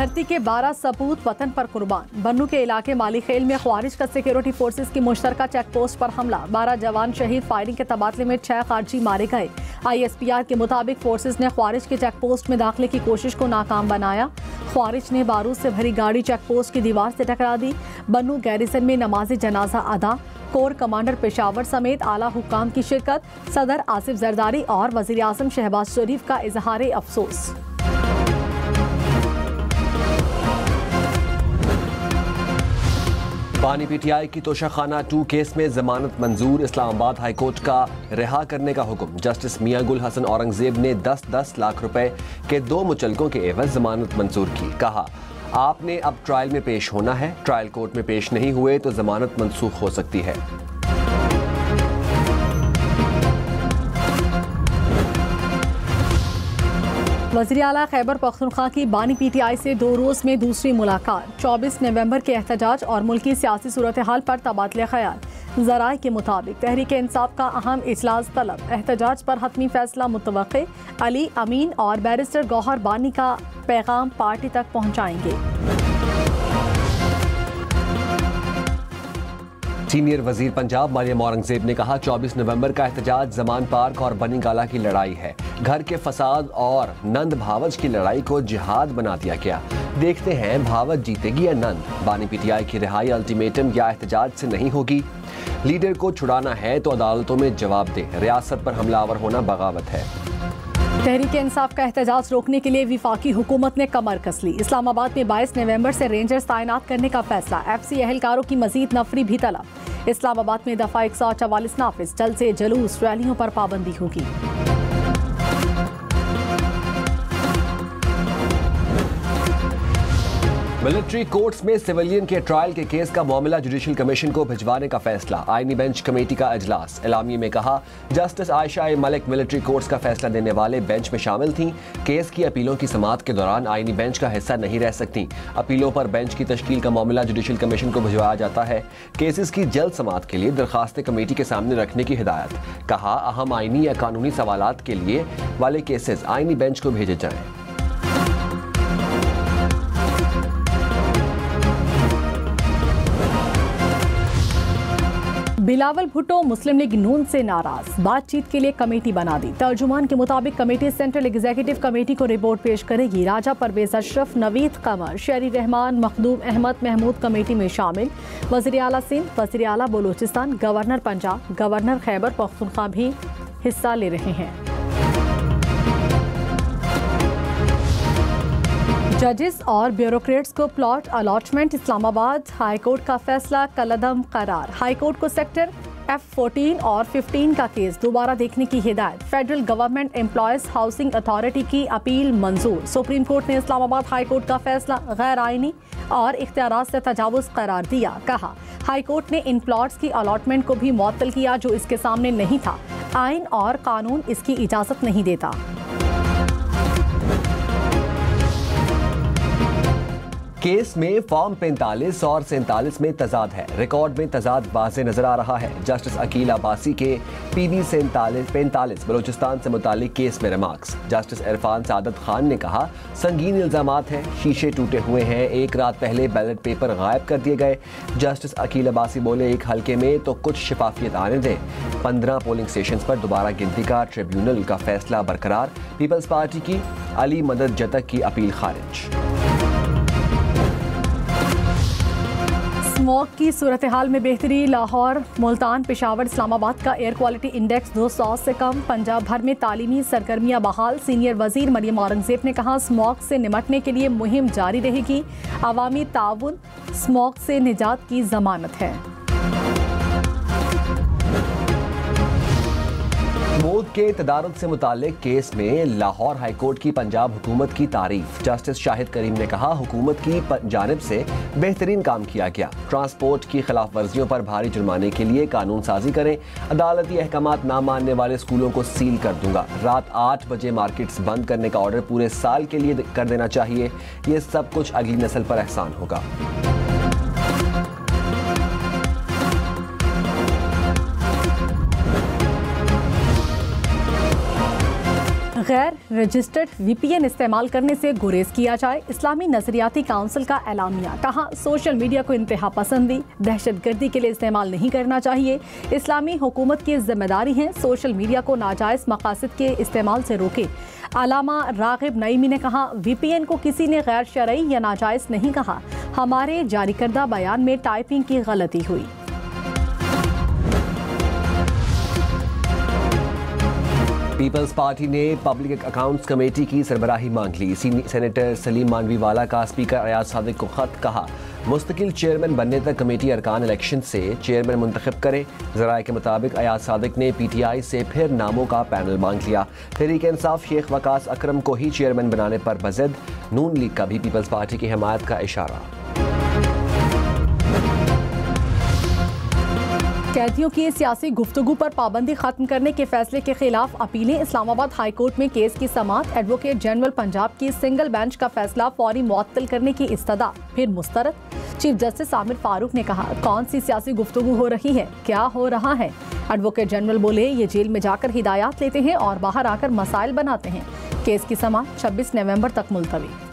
धरती के 12 सपूत वतन पर कुर्बान। बन्नू के इलाके माली खेल में ख्वारिज का सिक्योरिटी फोर्सेस की मुश्तरका चेक पोस्ट पर हमला, 12 जवान शहीद। फायरिंग के तबादले में 6 खारजी मारे गए। ISPR के मुताबिक फोर्सेस ने ख्वारिज के चेक पोस्ट में दाखिले की कोशिश को नाकाम बनाया। ख्वारिज ने बारूद से भरी गाड़ी चेक पोस्ट की दीवार से टकरा दी। बन्नू गैरिसन में नमाज जनाजा अदा, कोर कमांडर पेशावर समेत आला हुक्काम की शिरकत। सदर आसिफ जरदारी और वजीर आजम शहबाज शरीफ का इजहार अफसोस। बानी PTI की तोशाखाना 2 केस में जमानत मंजूर। इस्लामाबाद हाई कोर्ट का रिहा करने का हुक्म। जस्टिस मियां गुल हसन औरंगजेब ने 10-10 लाख रुपए के 2 मुचलकों के एवज जमानत मंजूर की। कहा, आपने अब ट्रायल में पेश होना है, ट्रायल कोर्ट में पेश नहीं हुए तो जमानत मनसूख हो सकती है। वज़ीर आला खैबर पख्तूनख्वा की बानी PTI से 2 रोज़ में दूसरी मुलाकात। 24 नवंबर के एहतजाज और मुल्की सियासी सूरत हाल पर तबादले ख्याल। ज़राए के मुताबिक तहरीक इंसाफ का अहम इजलास तलब, एहतजाज पर हतमी फैसला मुतवक्के। अली अमीन और बैरिस्टर गौहर बानी का पैगाम पार्टी तक पहुँचाएंगे। सीनियर वजीर पंजाब मरियम औरंगजेब ने कहा, 24 नवंबर का एहतजाज जमान पार्क और बनी गाला की लड़ाई है। घर के फसाद और नंद भावज की लड़ाई को जिहाद बना दिया गया। देखते हैं भावज जीतेगी या नंद। बानी PTI की रिहाई अल्टीमेटम या एहतजाज से नहीं होगी। लीडर को छुड़ाना है तो अदालतों में जवाब दे। रियासत पर हमलावर होना बगावत है। तहरीक इंसाफ का एहतजाज रोकने के लिए विफाकी हुकूमत ने कमर कस ली। इस्लामाबाद में 22 नवंबर से रेंजर्स तैनात करने का फैसला। FC एहलकारों की मजीद नफरी भी तलब। इस्लामाबाद में दफा 144 नाफिज। जल्द से जलूस रैलियों पर पाबंदी होगी। मिलिट्री कोर्ट्स में सिविलियन के ट्रायल के केस का मामला जुडिशल कमीशन को भिजवाने का फैसला। आईनी बेंच कमेटी का इजलास। एलामिये में कहा, justice Ayesha Malik military courts का फैसला देने वाले बेंच में शामिल थीं। केस की अपीलों की समाअत के दौरान आईनी बेंच का हिस्सा नहीं रह सकती। अपीलों पर बेंच की तश्कील का मामला जुडिशल कमीशन को भिजवाया जाता है। केसेस की जल्द समाअत के लिए दरखास्तें कमेटी के सामने रखने की हिदायत। कहा, अहम आईनी या कानूनी सवालात के लिए वाले केसेस आईनी बेंच को भेजे जाएं। बिलावल भुट्टो मुस्लिम लीग नून से नाराज, बातचीत के लिए कमेटी बना दी। तर्जुमान के मुताबिक कमेटी सेंट्रल एग्जीक्यूटिव कमेटी को रिपोर्ट पेश करेगी। राजा परवेज अशरफ, नवीद कमर, शेरी रहमान, मखदूम अहमद महमूद कमेटी में शामिल। वज़ीर आला सिंध, वज़ीर आला बलूचिस्तान, गवर्नर पंजाब, गवर्नर खैबर पख्तूनख्वा भी हिस्सा ले रहे हैं। जजेस और ब्यूरोक्रेट्स को plot allotment. Islamabad high court का फैसला कलअदम करार। हाई कोर्ट को सेक्टर F14 और 15 का केस दोबारा देखने की हिदायत। Federal government employees housing authority की अपील मंजूर। सुप्रीम कोर्ट ने इस्लामाबाद हाई कोर्ट का फैसला गैर आईनी और इख्तियारात से तजावुज करार दिया। कहा, हाई कोर्ट ने इन प्लॉट्स की अलॉटमेंट को भी मुअत्तल किया जो इसके सामने नहीं था। आइन और कानून इसकी इजाजत नहीं देता। केस में फॉर्म 45 और 47 में तजाद है। रिकॉर्ड में तजाद वाज़े नजर आ रहा है। जस्टिस अकील अब्बासी के PV 45 बलूचिस्तान से मुतालिक केस में रिमार्क्स। जस्टिस इरफान सादत खान ने कहा, संगीन इल्जामात हैं, शीशे टूटे हुए हैं, एक रात पहले बैलेट पेपर गायब कर दिए गए। जस्टिस अकील अब्बासी बोले, एक हल्के में तो कुछ शिफाफियत आने दें। 15 पोलिंग स्टेशन पर दोबारा गिनती का ट्रिब्यूनल का फैसला बरकरार। पीपल्स पार्टी की अली मदद जतक की अपील खारिज। स्मॉग की सूरत हाल में बेहतरी। लाहौर, मुल्तान, पेशावर, इस्लामाबाद का एयर क्वालिटी इंडेक्स 200 से कम। पंजाब भर में तालीमी सरगर्मियां बहाल। सीनियर वजीर मरियम औरंगजेब ने कहा, स्मॉग से निमटने के लिए मुहिम जारी रहेगी। अवामी ताउन स्मॉग से निजात की जमानत है। मौत के तदारुक से मुतालिक केस में लाहौर हाई कोर्ट की पंजाब हुकूमत की तारीफ। जस्टिस शाहिद करीम ने कहा, हुकूमत की जानिब से बेहतरीन काम किया गया। ट्रांसपोर्ट की खिलाफ वर्जियों पर भारी जुर्माने के लिए कानून साजी करें। अदालती अहकामात ना मानने वाले स्कूलों को सील कर दूंगा। रात 8 बजे मार्केट्स बंद करने का ऑर्डर पूरे साल के लिए कर देना चाहिए। ये सब कुछ अगली नस्ल पर एहसान होगा। गैर रजिस्टर्ड VPN इस्तेमाल करने से गुरेज किया जाए। इस्लामी नजरियाती काउंसिल का एलामिया। कहा, सोशल मीडिया को इंतहा पसंदी, दहशतगर्दी के लिए इस्तेमाल नहीं करना चाहिए। इस्लामी हुकूमत की जिम्मेदारी है सोशल मीडिया को नाजायज मकासद के इस्तेमाल से रोके। अलामा रागिब नईमी ने कहा, VPN को किसी ने गैर शरई या नाजायज नहीं कहा। हमारे जारी करदा बयान में टाइपिंग की गलती हुई। पीपल्स पार्टी ने पब्लिक अकाउंट्स कमेटी की सरबराही मांग ली। सेनेटर सलीम मानवीवाला का स्पीकर अयाज सादिक को खत। कहा, मुस्तकिल चेयरमैन बनने तक कमेटी अरकान इलेक्शन से चेयरमैन मुंतखब करे। ज़राए के मुताबिक अयाज सादिक ने PTI से फिर नामों का पैनल मांग लिया। तहरीक इंसाफ शेख वकास अकरम को ही चेयरमैन बनाने पर बज़द। नून लीग का भी पीपल्स पार्टी की हिमायत का इशारा। कैदियों की सियासी गुफ्तगू पर पाबंदी खत्म करने के फैसले के खिलाफ अपीलें। इस्लामाबाद हाई कोर्ट में केस की समाअत। एडवोकेट जनरल पंजाब की सिंगल बेंच का फैसला फौरी मुअत्तल करने की इस्तदा फिर मुस्तरद। चीफ जस्टिस आमिर फारूक ने कहा, कौन सी सियासी गुफ्तगू हो रही है, क्या हो रहा है। एडवोकेट जनरल बोले, ये जेल में जाकर हिदायत लेते हैं और बाहर आकर मसाइल बनाते हैं। केस की समाअत 26 नवंबर तक मुलतवी।